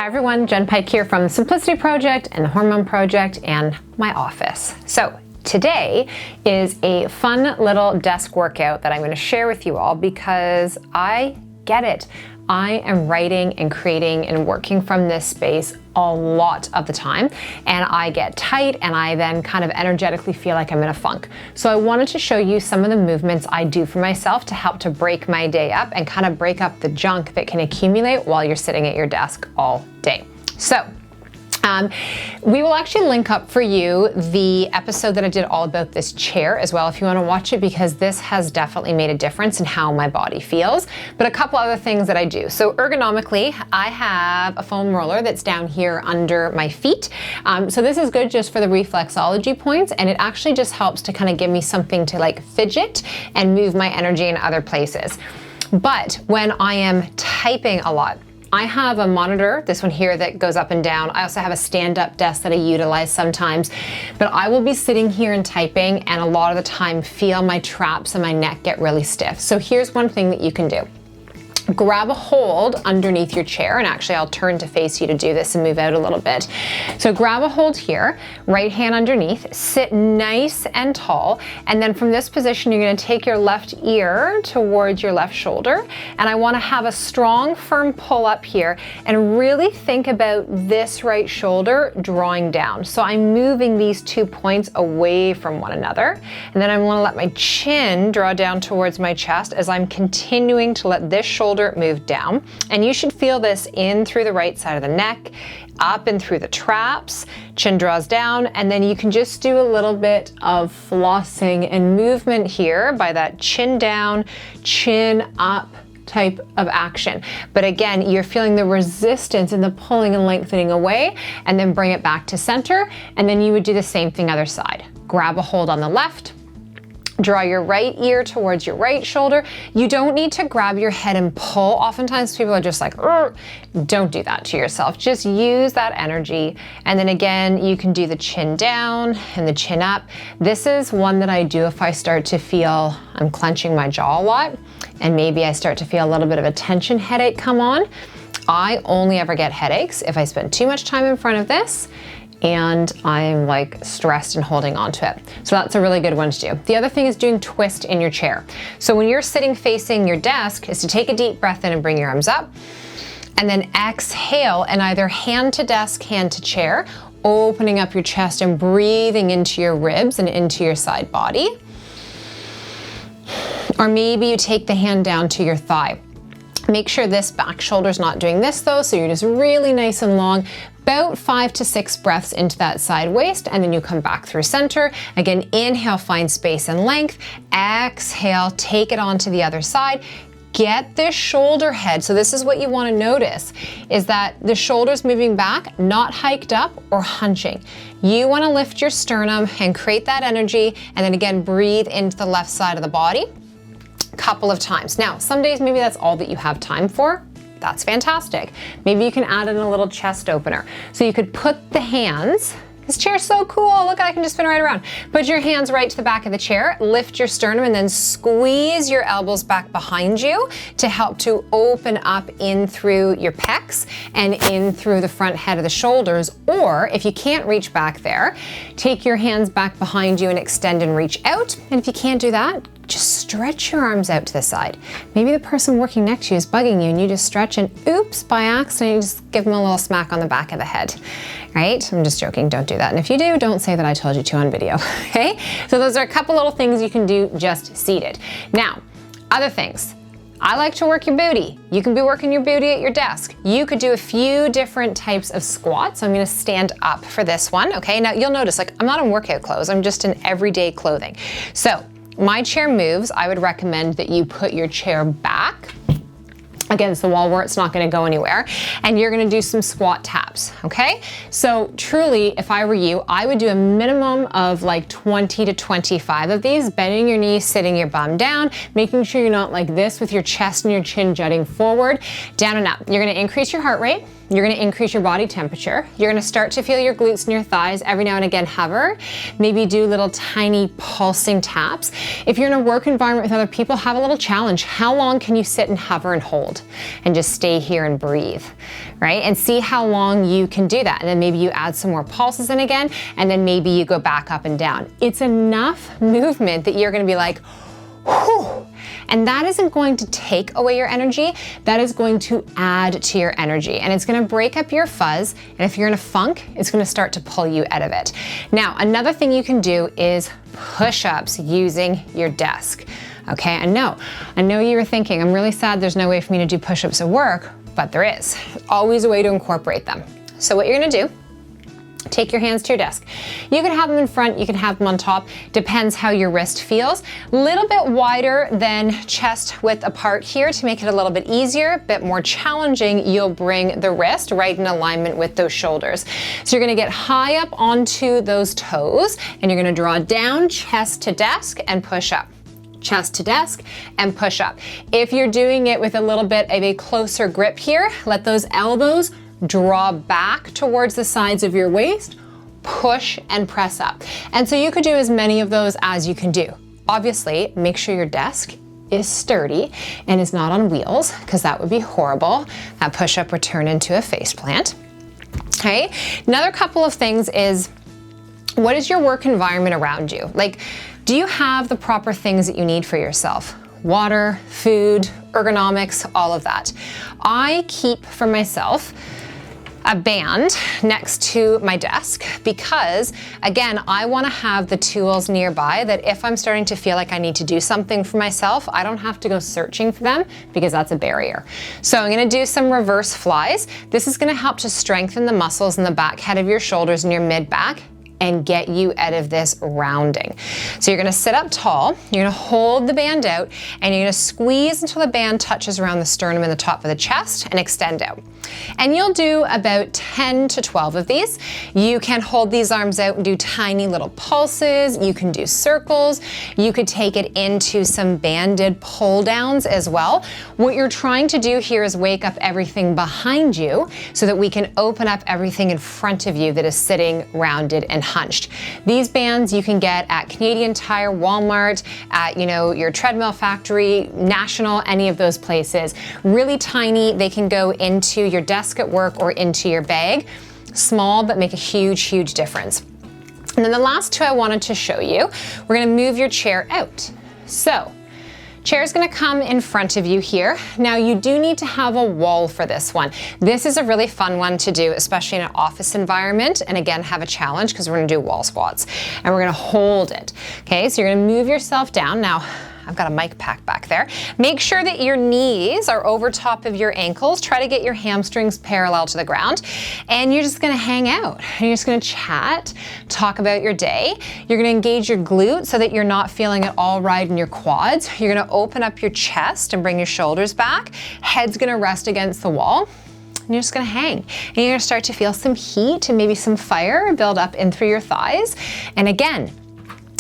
Hi everyone, Jen Pike here from the Simplicity Project and the Hormone Project and my office. So today is a fun little desk workout that I'm going to share with you all because I get it. I am writing and creating and working from this space a lot of the time, and I get tight and I then kind of energetically feel like I'm in a funk. So I wanted to show you some of the movements I do for myself to help to break my day up and kind of break up the junk that can accumulate while you're sitting at your desk all day. So we will actually link up for you the episode that I did all about this chair as well if you want to watch it, because this has definitely made a difference in how my body feels. But a couple other things that I do. So ergonomically, I have a foam roller that's down here under my feet. So this is good just for the reflexology points, and it actually just helps to kind of give me something to like fidget and move my energy in other places. But when I am typing a lot, I have a monitor, this one here, that goes up and down. I also have a stand-up desk that I utilize sometimes, but I will be sitting here and typing and a lot of the time feel my traps and my neck get really stiff. So here's one thing that you can do. Grab a hold underneath your chair, and actually I'll turn to face you to do this and move out a little bit. So grab a hold here, right hand underneath, sit nice and tall, and then from this position you're going to take your left ear towards your left shoulder, and I want to have a strong firm pull up here and really think about this right shoulder drawing down. So I'm moving these 2 points away from one another, and then I want to let my chin draw down towards my chest as I'm continuing to let this shoulder move down. And you should feel this in through the right side of the neck, up and through the traps, chin draws down, and then you can just do a little bit of flossing and movement here by that chin down, chin up type of action. But again, you're feeling the resistance and the pulling and lengthening away, and then bring it back to center, and then you would do the same thing other side. Grab a hold on the left, draw your right ear towards your right shoulder. You don't need to grab your head and pull. Oftentimes people are just like, "Ugh." Don't do that to yourself. Just use that energy. And then again, you can do the chin down and the chin up. This is one that I do if I start to feel I'm clenching my jaw a lot, and maybe I start to feel a little bit of a tension headache come on. I only ever get headaches if I spend too much time in front of this and I'm like stressed and holding on to it. So that's a really good one to do. The other thing is doing twist in your chair. So when you're sitting facing your desk is to take a deep breath in and bring your arms up, and then exhale and either hand to desk, hand to chair, opening up your chest and breathing into your ribs and into your side body. Or maybe you take the hand down to your thigh. Make sure this back shoulder's not doing this though, so you're just really nice and long. About 5 to 6 breaths into that side waist, and then you come back through center. Again, inhale, find space and length. Exhale, take it on to the other side. Get this shoulder head. So this is what you want to notice, is that the shoulder's moving back, not hiked up or hunching. You want to lift your sternum and create that energy, and then again, breathe into the left side of the body a couple of times. Now, some days maybe that's all that you have time for. That's fantastic. Maybe you can add in a little chest opener. So you could put the hands, this chair's so cool, look, I can just spin right around. Put your hands right to the back of the chair, lift your sternum, and then squeeze your elbows back behind you to help to open up in through your pecs and in through the front head of the shoulders. Or if you can't reach back there, take your hands back behind you and extend and reach out. And if you can't do that, just stretch your arms out to the side. Maybe the person working next to you is bugging you and you just stretch and oops, by accident, you just give them a little smack on the back of the head, right? I'm just joking, don't do that. And if you do, don't say that I told you to on video, okay? So those are a couple little things you can do just seated. Now, other things. I like to work your booty. You can be working your booty at your desk. You could do a few different types of squats. So I'm gonna stand up for this one, okay? Now you'll notice, like, I'm not in workout clothes, I'm just in everyday clothing. So my chair moves, I would recommend that you put your chair back against the wall where it's not gonna go anywhere, and you're gonna do some squat taps, okay? So truly, if I were you, I would do a minimum of like 20 to 25 of these, bending your knees, sitting your bum down, making sure you're not like this with your chest and your chin jutting forward, down and up. You're gonna increase your heart rate. You're gonna increase your body temperature. You're gonna start to feel your glutes and your thighs every now and again hover. Maybe do little tiny pulsing taps. If you're in a work environment with other people, have a little challenge. How long can you sit and hover and hold and just stay here and breathe, right? And see how long you can do that. And then maybe you add some more pulses in again, and then maybe you go back up and down. It's enough movement that you're gonna be like, whew. And that isn't going to take away your energy, that is going to add to your energy. And it's gonna break up your fuzz, and if you're in a funk, it's gonna start to pull you out of it. Now, another thing you can do is push-ups using your desk. Okay, I know you were thinking, I'm really sad there's no way for me to do push-ups at work, but there is. Always a way to incorporate them. So what you're gonna do, take your hands to your desk. You can have them in front, you can have them on top, depends how your wrist feels. Little bit wider than chest width apart here to make it a little bit easier, a bit more challenging. You'll bring the wrist right in alignment with those shoulders. So you're gonna get high up onto those toes, and you're gonna draw down, chest to desk, and push up. Chest to desk and push up. If you're doing it with a little bit of a closer grip here, let those elbows draw back towards the sides of your waist, push and press up. And so you could do as many of those as you can do. Obviously, make sure your desk is sturdy and is not on wheels, because that would be horrible. That push-up would turn into a faceplant. Okay, another couple of things is, what is your work environment around you? Like, do you have the proper things that you need for yourself? Water, food, ergonomics, all of that. I keep for myself a band next to my desk because, again, I want to have the tools nearby that if I'm starting to feel like I need to do something for myself, I don't have to go searching for them, because that's a barrier. So I'm going to do some reverse flies. This is going to help to strengthen the muscles in the back head of your shoulders and your mid-back and get you out of this rounding. So you're gonna sit up tall, you're gonna hold the band out, and you're gonna squeeze until the band touches around the sternum and the top of the chest and extend out. And you'll do about 10 to 12 of these. You can hold these arms out and do tiny little pulses. You can do circles. You could take it into some banded pull downs as well. What you're trying to do here is wake up everything behind you so that we can open up everything in front of you that is sitting rounded and hunched. These bands you can get at Canadian Tire, Walmart, at your treadmill factory, National, any of those places. Really tiny, they can go into your desk at work or into your bag. Small, but make a huge, huge difference. And then the last two I wanted to show you, we're gonna move your chair out. So, chair's gonna come in front of you here. Now you do need to have a wall for this one. This is a really fun one to do, especially in an office environment, and again, have a challenge because we're gonna do wall squats and we're gonna hold it. Okay, so you're gonna move yourself down. Now, I've got a mic pack back there. Make sure that your knees are over top of your ankles. Try to get your hamstrings parallel to the ground. And you're just gonna hang out. You're just gonna chat, talk about your day. You're gonna engage your glutes so that you're not feeling it all right in your quads. You're gonna open up your chest and bring your shoulders back. Head's gonna rest against the wall. And you're just gonna hang. And you're gonna start to feel some heat and maybe some fire build up in through your thighs. And again,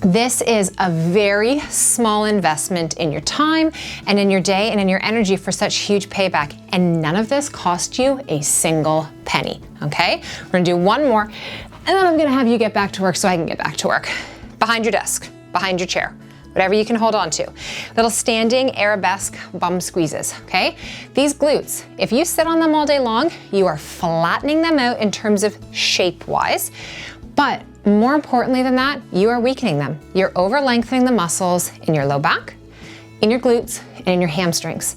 this is a very small investment in your time and in your day and in your energy for such huge payback. And none of this cost you a single penny, okay? We're gonna do one more, and then I'm gonna have you get back to work so I can get back to work. Behind your desk, behind your chair, whatever you can hold on to. Little standing arabesque bum squeezes, okay? These glutes, if you sit on them all day long, you are flattening them out in terms of shape-wise, but more importantly than that, you are weakening them. You're over lengthening the muscles in your low back, in your glutes, and in your hamstrings.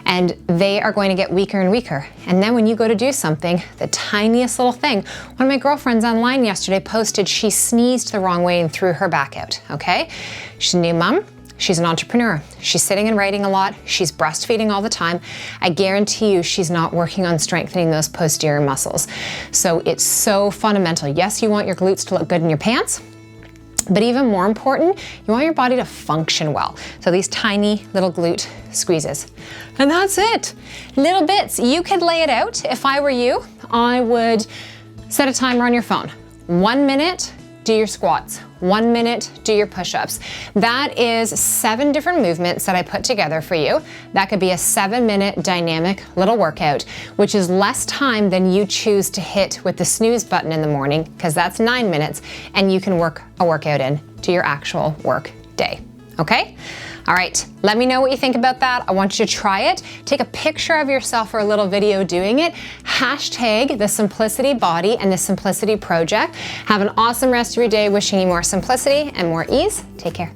And they are going to get weaker and weaker. And then when you go to do something, the tiniest little thing, one of my girlfriends online yesterday posted she sneezed the wrong way and threw her back out, okay? She's a new mom. She's an entrepreneur. She's sitting and writing a lot. She's breastfeeding all the time. I guarantee you she's not working on strengthening those posterior muscles. So it's so fundamental. Yes, you want your glutes to look good in your pants, but even more important, you want your body to function well. So these tiny little glute squeezes. And that's it. Little bits. You could lay it out. If I were you, I would set a timer on your phone. 1 minute, do your squats. 1 minute, do your push-ups. That is 7 different movements that I put together for you. That could be a 7-minute dynamic little workout, which is less time than you choose to hit with the snooze button in the morning, because that's 9 minutes, and you can work a workout in to your actual work day, okay? All right, let me know what you think about that. I want you to try it. Take a picture of yourself or a little video doing it. Hashtag the Simplicity Body and the Simplicity Project. Have an awesome rest of your day. Wishing you more simplicity and more ease. Take care.